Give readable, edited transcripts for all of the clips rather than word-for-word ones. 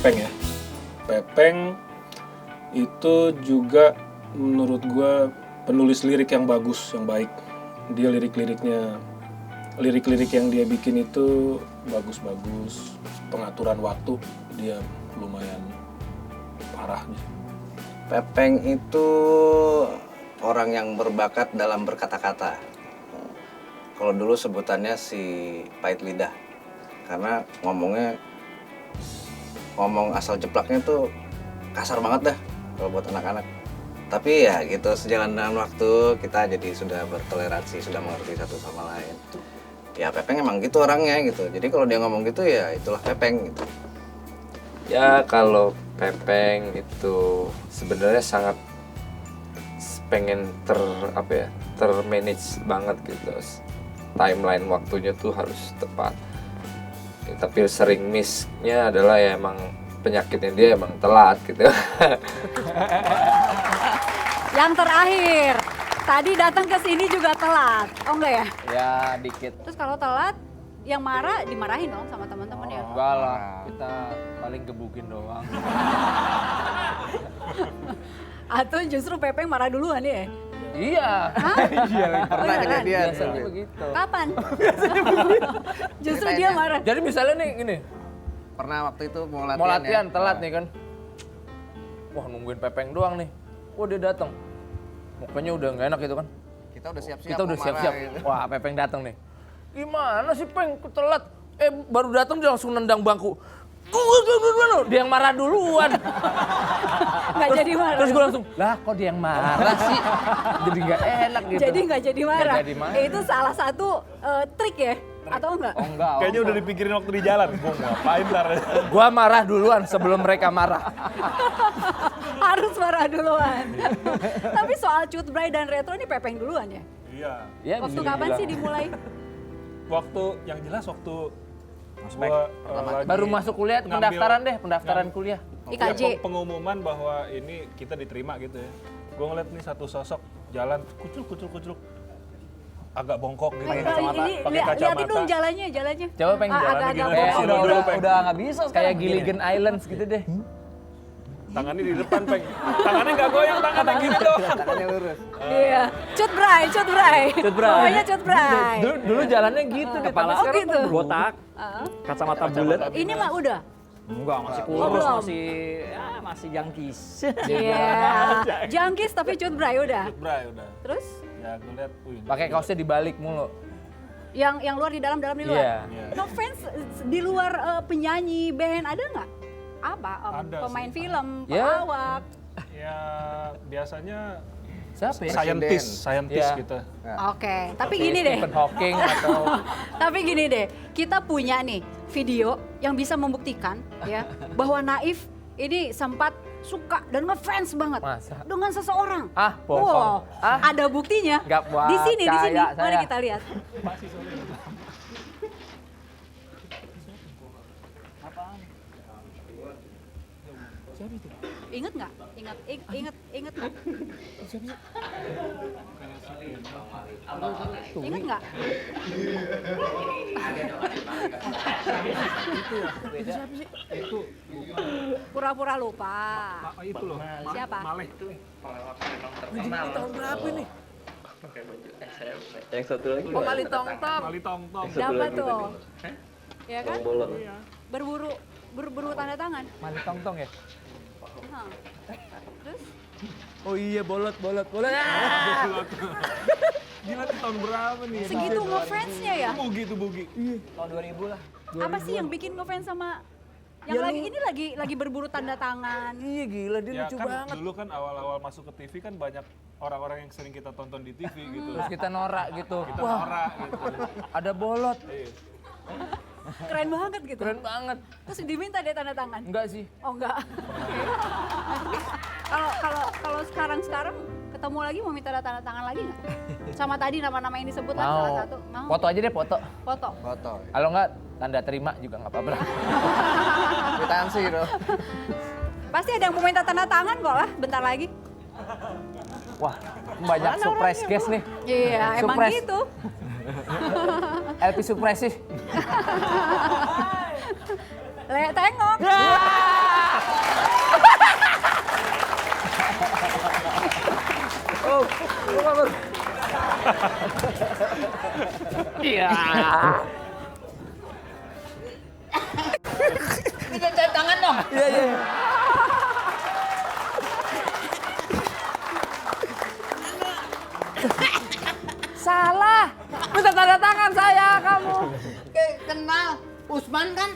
Pepeng ya. Pepeng itu juga menurut gue penulis lirik yang bagus, yang baik. Dia lirik yang dia bikin itu bagus-bagus. Pengaturan waktu dia lumayan parah. Pepeng itu orang yang berbakat dalam berkata-kata. Kalau dulu sebutannya si pahit lidah. Karena ngomong asal jeplaknya tuh kasar banget dah kalau buat anak-anak. Tapi ya gitu, sejalan dengan waktu kita jadi sudah bertoleransi, sudah mengerti satu sama lain. Ya Pepeng emang gitu orangnya gitu. Jadi kalau dia ngomong gitu ya itulah Pepeng gitu. Ya kalau Pepeng itu sebenarnya sangat pengen termanage banget gitu. Timeline waktunya tuh harus tepat. Ya, tapi sering miss-nya adalah ya emang penyakitnya dia emang telat gitu. Yang terakhir, tadi datang ke sini juga telat. Oh enggak ya? Ya dikit. Terus kalau telat, yang marah dimarahin dong sama teman-teman ya? Enggak lah, kita paling gebukin doang. Atau justru Pepeng marah duluan ya? Iya. Iya, pernah Beneran? kejadian. Biasanya begitu. Kapan? Justru dia marah. Jadi misalnya nih gini, Pernah waktu itu mau latihan ya. telat nih kan. Wah nungguin Pepeng doang nih. Wah dia datang. Mukanya udah nggak enak gitu kan. Kita udah siap-siap. Kita udah mau siap-siap. marah, gitu. Wah Pepeng datang nih. Gimana sih Peng, kok telat? Baru datang dia langsung nendang bangku. Dia yang marah duluan. Nggak jadi marah. Terus gue langsung, lah kok dia yang marah sih? Jadi nggak enak gitu. Jadi nggak jadi marah. Nggak jadi marah. Itu salah satu trik ya? Atau enggak? Oh enggak. Kayaknya udah dipikirin waktu di jalan. Gue mau ngapain ntar. Gua marah duluan sebelum mereka marah. Harus marah duluan. Tapi soal Cutbray dan Retro ini Pepeng duluan ya? Iya. Ya, Waktu bisa kapan dibilang. sih dimulai? Waktu yang jelas waktu gua lagi Baru masuk kuliah, ngambil- pendaftaran kuliah. IKJ. Ya, pengumuman bahwa ini kita diterima gitu ya. Gue ngeliat nih satu sosok jalan kucul agak bongkok gitu. Ini Pakai liatin kacamata. dong jalannya. Coba Peng jalan Agak-agak gitu. bongkok. udah nggak bisa sekarang. Kayak Gilligan Islands gitu deh. Tangannya di depan, Peng. Tangannya nggak goyang, tangannya gini doang. Tangannya lurus. Iya. Cutbray. Cutbray. Pokoknya Cutbray. Dulu jalannya gitu deh. Kepala tapi sekarang gitu. botak, kacamata bulat. Ini mah udah. Enggak, masih Oh, kurus, belum. masih jangkis. Iya. Jangkis tapi Cutbray udah. Bray udah. Terus Ya gue lihat, wih. pakai kaosnya dibalik mulu. yang luar di dalam di luar. Iya. No fans di luar penyanyi band ada nggak? Apa? Ada Pemain sih. film, Ya. pelawak. Ya biasanya Siapa ya? scientist Iya. kita. Oke, tapi gini deh. Stephen Hawking atau Tapi gini deh, kita punya nih video yang bisa membuktikan ya bahwa Naif ini sempat suka dan ngefans banget Masa? dengan seseorang. Ah, bohong. Wow, Ah. ada buktinya. Nggak Di sini. percaya Mari saya. kita lihat. Ingat nggak? Ingat nggak? Ingat nggak? Pura-pura lupa. Itu loh. Siapa? Maleh. tahun berapa nih? Yang satu lagi Oh, Mali Tongtong. Mali tong-tong. Dapat tuh. Ya kan? bolot. Berburu tanda tangan. Mali Tongtong ya? Hah. Terus? Oh iya, bolot. Gila tuh tahun berapa nih? Segitu ngefansnya ya? Bugi tuh bugi. Tahun 2000 lah. Apa sih yang bikin ngefans sama yang Ya lagi lu- ini lagi berburu tanda tangan? Iya gila, dia Ya lucu kan banget. dulu kan awal-awal masuk ke TV kan banyak orang-orang yang sering kita tonton di TV gitu. Terus kita norak gitu. Kita Wah, norak gitu. ada bolot. Iya. Keren banget gitu. Keren banget. Terus diminta deh tanda tangan. Enggak sih. Oh enggak. Kalau sekarang ketemu lagi mau minta tanda tangan lagi nggak? Sama tadi nama-nama yang disebut kan salah satu. Mau. Foto aja deh, foto. Foto. Foto. Kalau enggak, tanda terima juga nggak apa-apa. Kwitansi gitu. Pasti ada yang mau minta tanda tangan kok lah bentar lagi. Wah, banyak surprise guest nih. Iya, emang Surprise. gitu. LP surprise sih. Tengok. Iya. Minta tanda tangan dong. Iya, iya. Salah. Minta tanda tangan saya kamu. Kenal Usman kan?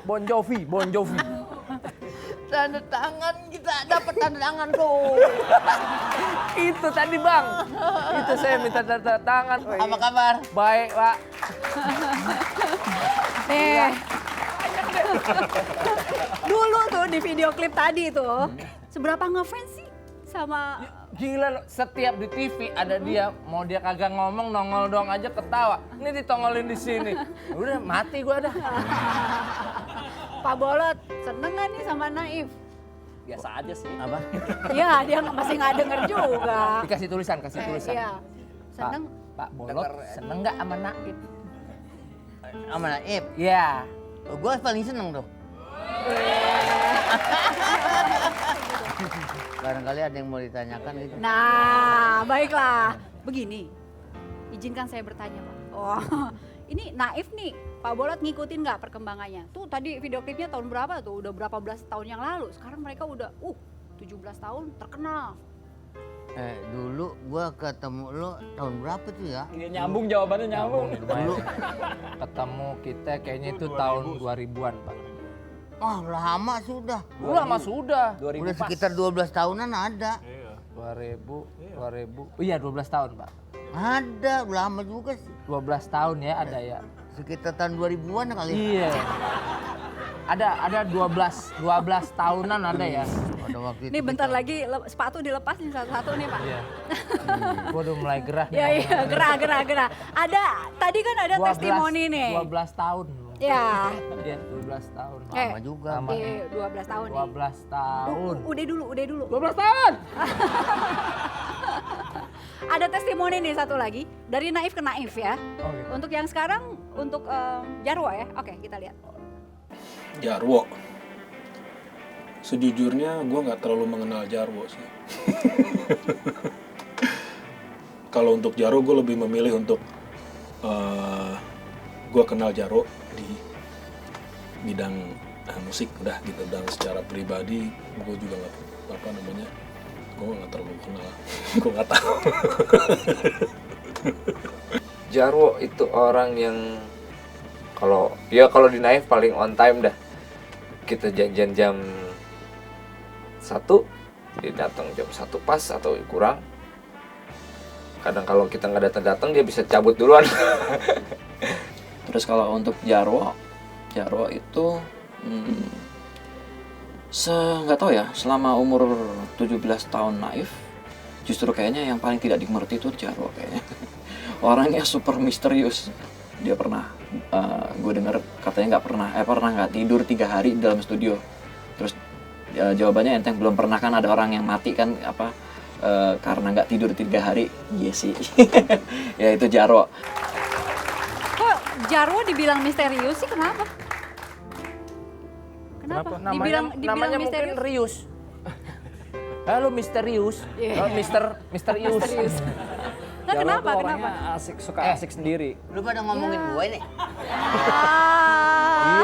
Bon Jovi, Bon Jovi. Tanda tangan, kita dapat tanda tangan tuh. Itu tadi Bang. Itu saya minta tanda tangan. Apa kabar? Baik, Pak. Nih. Dulu tuh di video klip tadi tuh, seberapa ngefans sih sama Gila loh, setiap di TV ada dia, mau dia kagak ngomong, nongol doang aja ketawa. Ini ditongolin di sini. Udah mati gua dah. Pak Bolot? Seneng gak nih sama Naif? Biasa aja sih. Apa? Iya, dia masih nggak denger juga. Dikasih tulisan, kasih tulisan. Iya. Seneng? Pak Bolot, seneng nggak sama Naif? Sama Naif. Iya. Gue paling seneng tuh. Barangkali ada yang mau ditanyakan gitu. Nah, baiklah. Begini, izinkan saya bertanya, Pak. Oh, ini Naif nih, Pak Bolot ngikutin nggak perkembangannya? Tuh tadi video klipnya tahun berapa tuh? Udah berapa belas tahun yang lalu. Sekarang mereka udah 17 tahun terkenal. Dulu gue ketemu lo tahun berapa tuh ya? Iya, nyambung jawabannya nyambung. Dulu ketemu kita kayaknya itu tahun 2000-an, Pak. Wah lama sudah. Lama sudah. 2000 Udah pas. sekitar 12 tahunan ada. 2000. Iya, 12 tahun, Pak. Ada, lama juga sih. 12 tahun ya ada ya. Sekitar tahun 2000-an kali. Iya. Ada 12 tahunan ada ya. Pada waktu itu Nih bentar kita- lagi sepatu dilepas nih satu-satu nih, Pak. Iya. Gua udah mulai gerah nih. Iya, iya, gerah. Ada, tadi kan ada 12 testimoni nih. 12 tahun. Ya, Iya, 12 tahun. Lama juga. Lama. 12 tahun nih. 12 tahun. Udah dulu. 12 tahun. Ada testimoni nih satu lagi dari Naif ke Naif ya. Oh, gitu. Untuk yang sekarang, untuk Jarwo ya. Oke, kita lihat. Jarwo. Sejujurnya gue nggak terlalu mengenal Jarwo sih. Kalau untuk Jarwo gue lebih memilih untuk gue kenal Jarwo di bidang musik udah gitu, dan secara pribadi gue juga nggak gue nggak terlalu kenal. Gue nggak tahu. Jarwo itu orang yang kalau di Naif paling on time dah. Kita janjian jam 1, dia datang jam 1 pas atau kurang. Kadang kalau kita nggak datang dia bisa cabut duluan. Terus kalau untuk Jarwo itu nggak tahu ya, selama umur 17 tahun Naif justru kayaknya yang paling tidak dimengerti itu Jarwo kayaknya. Orangnya super misterius. Dia pernah gue dengar katanya nggak tidur 3 hari di dalam studio. Terus jawabannya enteng, belum pernah kan ada orang yang mati kan karena nggak tidur 3 hari. Iya sih. Ya itu Jarwo. Kok Jarwo dibilang misterius sih, kenapa? Kenapa? Namanya mungkin Rius. Halo misterius. Iya. Oh, misterius. Nah, kenapa? Jarwo tuh Kenapa? orangnya suka asik sendiri. Lu pada ngomongin gue nih.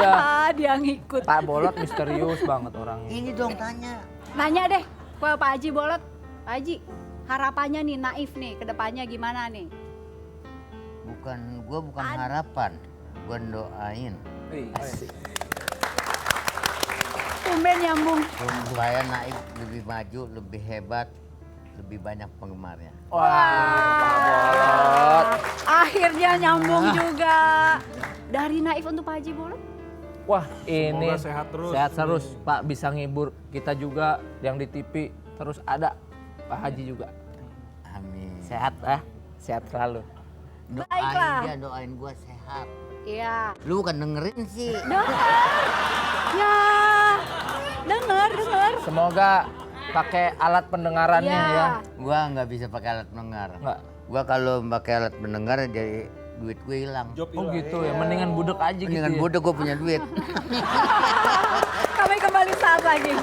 Iya. Dia ngikut. Pak Bolot misterius banget orangnya. Ini dong tanya. Nanya deh ke Pak Haji Bolot. Pak Haji, harapannya nih Naif nih ke depannya gimana nih? Bukan harapan. Gue doain. Tumben nyambung. Supaya Naif lebih maju, lebih hebat, lebih banyak penggemarnya. Wah. Akhirnya nyambung juga. Dari Naif untuk Pak Haji Bolot. Wah, ini Semoga sehat terus. Sehat terus, Pak, bisa ngibur kita juga yang di TV terus ada. Pak Haji juga. Amin. Sehat sehat selalu. Baiklah. Doain gue sehat. Iya. Lu bukan dengerin sih. Ya. Dengar. Semoga pakai alat pendengarannya ya. Gua nggak bisa pakai alat pendengar. Nggak. Gua kalau pakai alat pendengar jadi duit gue hilang. Oh gitu ya, mendingan budek aja gitu Dengan ya. bodoh gue punya duit. Kami kembali saat lagi.